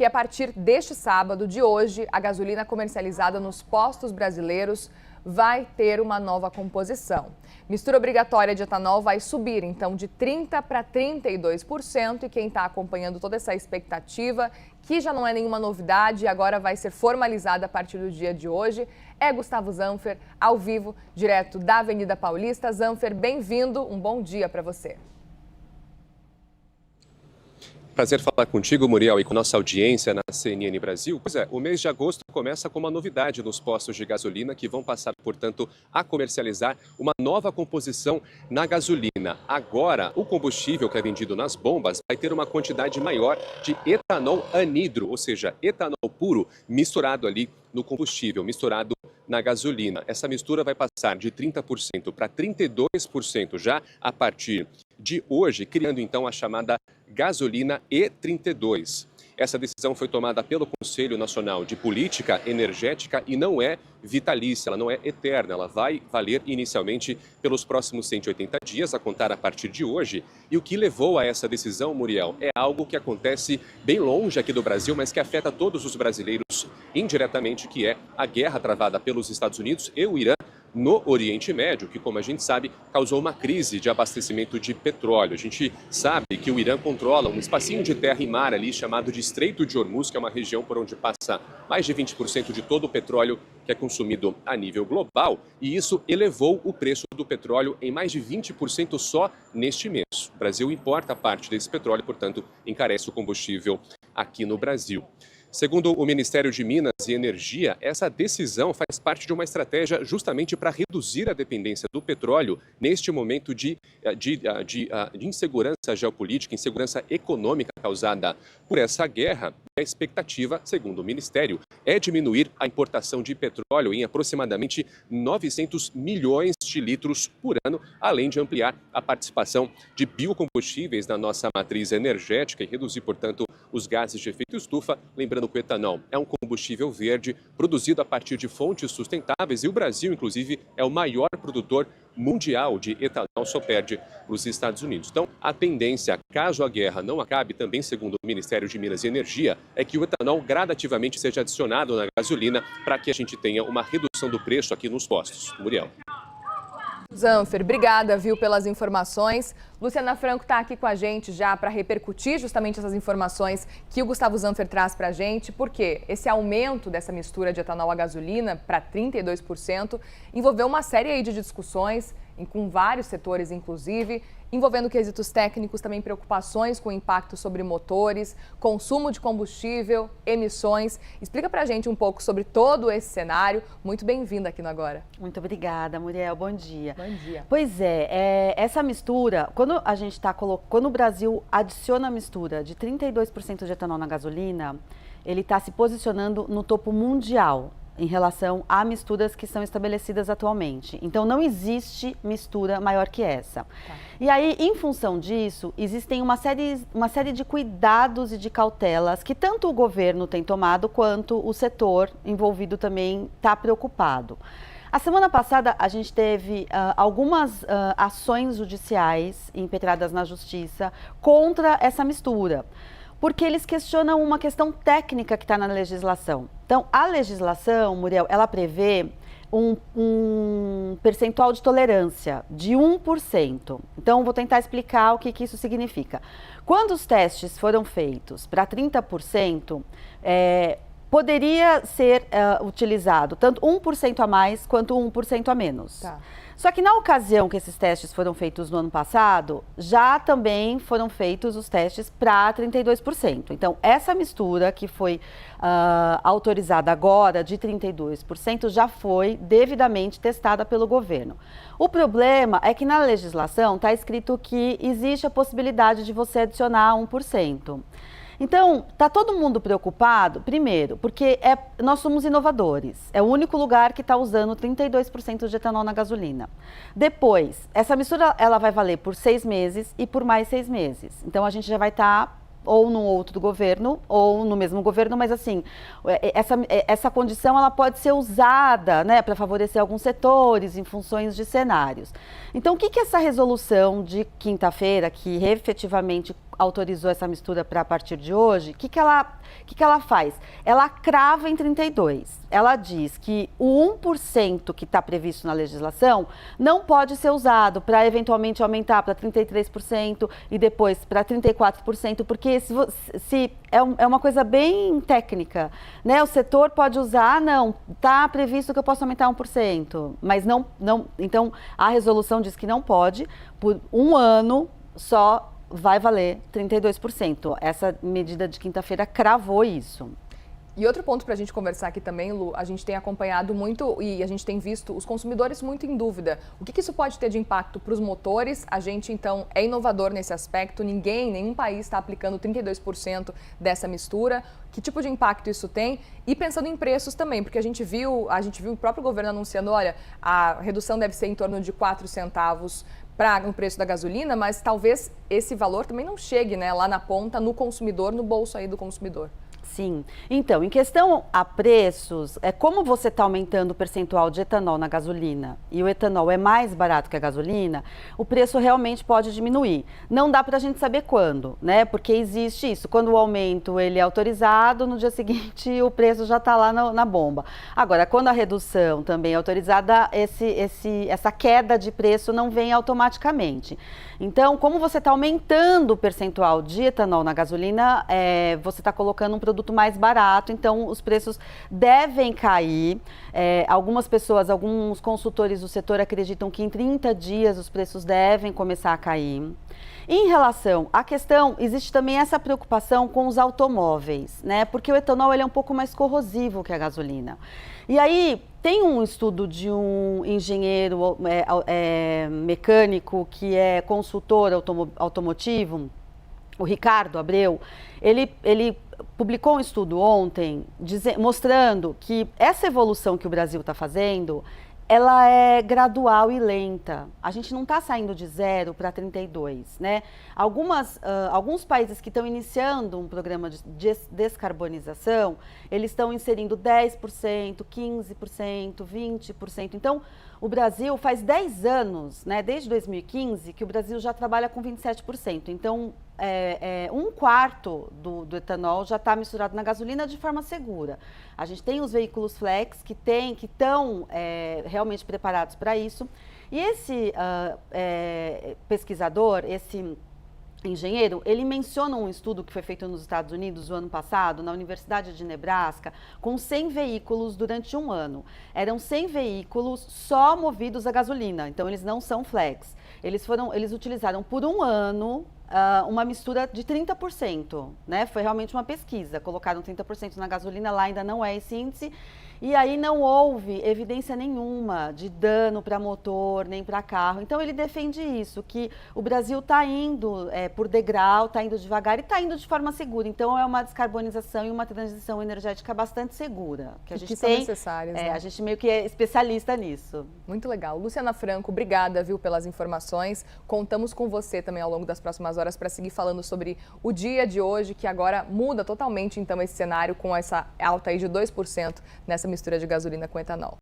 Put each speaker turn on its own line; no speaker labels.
E a partir deste sábado, de hoje, a gasolina comercializada nos postos brasileiros vai ter uma nova composição. Mistura obrigatória de etanol vai subir, então, de 30% para 32%. E quem está acompanhando toda essa expectativa, que já não é nenhuma novidade e agora vai ser formalizada a partir do dia de hoje, é Gustavo Zanfer, ao vivo, direto da Avenida Paulista. Zanfer, bem-vindo, um bom dia para você.
Prazer falar contigo, Muriel, e com nossa audiência na CNN Brasil. Pois é, o mês de agosto começa com uma novidade nos postos de gasolina que vão passar, portanto, a comercializar uma nova composição na gasolina. Agora, o combustível que é vendido nas bombas vai ter uma quantidade maior de etanol anidro, ou seja, etanol puro misturado ali no combustível, misturado na gasolina. Essa mistura vai passar de 30% para 32% já a partir de hoje, criando então a chamada gasolina E32. Essa decisão foi tomada pelo Conselho Nacional de Política Energética e não é vitalícia, ela não é eterna, ela vai valer inicialmente pelos próximos 180 dias, a contar a partir de hoje. E o que levou a essa decisão, Muriel, é algo que acontece bem longe aqui do Brasil, mas que afeta todos os brasileiros indiretamente, que é a guerra travada pelos Estados Unidos e o Irã no Oriente Médio, que, como a gente sabe, causou uma crise de abastecimento de petróleo. A gente sabe que o Irã controla um espacinho de terra e mar ali chamado de Estreito de Hormuz, que é uma região por onde passa mais de 20% de todo o petróleo que é consumido a nível global, e isso elevou o preço do petróleo em mais de 20% só neste mês. O Brasil importa parte desse petróleo, portanto, encarece o combustível aqui no Brasil. Segundo o Ministério de Minas e Energia, essa decisão faz parte de uma estratégia justamente para reduzir a dependência do petróleo neste momento de insegurança geopolítica, insegurança econômica causada por essa guerra. A expectativa, segundo o Ministério, é diminuir a importação de petróleo em aproximadamente 900 milhões de litros por ano, além de ampliar a participação de biocombustíveis na nossa matriz energética e reduzir, portanto, os gases de efeito estufa. Lembrando que o etanol é um combustível verde produzido a partir de fontes sustentáveis e o Brasil, inclusive, é o maior produtor mundial de etanol, só perde para os Estados Unidos. Então, a tendência, caso a guerra não acabe, também segundo o Ministério de Minas e Energia, é que o etanol gradativamente seja adicionado na gasolina para que a gente tenha uma redução do preço aqui nos postos. Muriel.
Zanfer, obrigada, viu, pelas informações. Luciana Franco está aqui com a gente já para repercutir justamente essas informações que o Gustavo Zanfer traz para a gente, porque esse aumento dessa mistura de etanol a gasolina para 32% envolveu uma série aí de discussões com vários setores, inclusive, envolvendo quesitos técnicos, também preocupações com o impacto sobre motores, consumo de combustível, emissões. Explica pra gente um pouco sobre todo esse cenário. Muito bem-vinda aqui no Agora.
Muito obrigada, Muriel. Bom dia.
Bom dia.
Pois é, essa mistura, quando o Brasil adiciona a mistura de 32% de etanol na gasolina, ele está se posicionando no topo mundial em relação a misturas que são estabelecidas atualmente. Então, não existe mistura maior que essa. Tá. E aí, em função disso, existem uma série de cuidados e de cautelas que tanto o governo tem tomado, quanto o setor envolvido também está preocupado. A semana passada, a gente teve algumas ações judiciais impetradas na Justiça contra essa mistura, porque eles questionam uma questão técnica que está na legislação. Então, a legislação, Muriel, ela prevê um percentual de tolerância de 1%. Então, vou tentar explicar o que isso significa. Quando os testes foram feitos para 30%, poderia ser utilizado tanto 1% a mais quanto 1% a menos. Tá. Só que na ocasião que esses testes foram feitos no ano passado, já também foram feitos os testes para 32%. Então, essa mistura que foi autorizada agora de 32% já foi devidamente testada pelo governo. O problema é que na legislação está escrito que existe a possibilidade de você adicionar 1%. Então, está todo mundo preocupado, primeiro, porque nós somos inovadores. É o único lugar que está usando 32% de etanol na gasolina. Depois, essa mistura ela vai valer por 6 meses e por mais 6 meses. Então, a gente já vai estar ou no outro governo, ou no mesmo governo, mas assim, essa condição ela pode ser usada, né, para favorecer alguns setores em funções de cenários. Então, o que essa resolução de quinta-feira, que efetivamente autorizou essa mistura para a partir de hoje, o que ela faz? Ela crava em 32. Ela diz que o 1% que está previsto na legislação não pode ser usado para eventualmente aumentar para 33% e depois para 34%, porque se é uma coisa bem técnica, né? O setor pode usar, não, está previsto que eu posso aumentar 1%, mas não, então a resolução diz que não pode, por um ano só vai valer 32%. Essa medida de quinta-feira cravou isso.
E outro ponto para a gente conversar aqui também, Lu, a gente tem acompanhado muito e a gente tem visto os consumidores muito em dúvida. O que isso pode ter de impacto para os motores? A gente, então, é inovador nesse aspecto. Nenhum país está aplicando 32% dessa mistura. Que tipo de impacto isso tem? E pensando em preços também, porque a gente viu o próprio governo anunciando, olha, a redução deve ser em torno de 4 centavos no preço da gasolina, mas talvez esse valor também não chegue, né, lá na ponta, no consumidor, no bolso aí do consumidor.
Sim. Então, em questão a preços, como você está aumentando o percentual de etanol na gasolina e o etanol é mais barato que a gasolina, o preço realmente pode diminuir. Não dá para a gente saber quando, né? Porque existe isso. Quando o aumento ele é autorizado, no dia seguinte o preço já está lá na bomba. Agora, quando a redução também é autorizada, essa queda de preço não vem automaticamente. Então, como você está aumentando o percentual de etanol na gasolina, você está colocando um produto mais barato, então os preços devem cair. Algumas pessoas, alguns consultores do setor acreditam que em 30 dias os preços devem começar a cair. Em relação à questão, existe também essa preocupação com os automóveis, né? Porque o etanol ele é um pouco mais corrosivo que a gasolina. E aí, tem um estudo de um engenheiro mecânico que é consultor automotivo, o Ricardo Abreu. Ele publicou um estudo ontem mostrando que essa evolução que o Brasil está fazendo, ela é gradual e lenta. A gente não está saindo de 0 para 32, né? Alguns países que estão iniciando um programa de descarbonização, eles estão inserindo 10%, 15%, 20%. Então, o Brasil faz 10 anos, né, desde 2015, que o Brasil já trabalha com 27%. Então, um quarto do etanol já está misturado na gasolina de forma segura. A gente tem os veículos flex que estão realmente preparados para isso. E esse pesquisador, esse engenheiro, ele menciona um estudo que foi feito nos Estados Unidos no ano passado, na Universidade de Nebraska, com 100 veículos durante um ano. Eram 100 veículos só movidos a gasolina, então eles não são flex. Eles utilizaram por um ano uma mistura de 30%, né? Foi realmente uma pesquisa, colocaram 30% na gasolina, lá ainda não é esse índice. E aí não houve evidência nenhuma de dano para motor, nem para carro. Então ele defende isso, que o Brasil está indo por degrau, está indo devagar e está indo de forma segura. Então é uma descarbonização e uma transição energética bastante segura. Que a gente
são necessárias, né?
A gente meio que é especialista nisso.
Muito legal. Luciana Franco, obrigada, viu, pelas informações. Contamos com você também ao longo das próximas horas para seguir falando sobre o dia de hoje, que agora muda totalmente então esse cenário com essa alta aí de 2% nessa mistura de gasolina com etanol.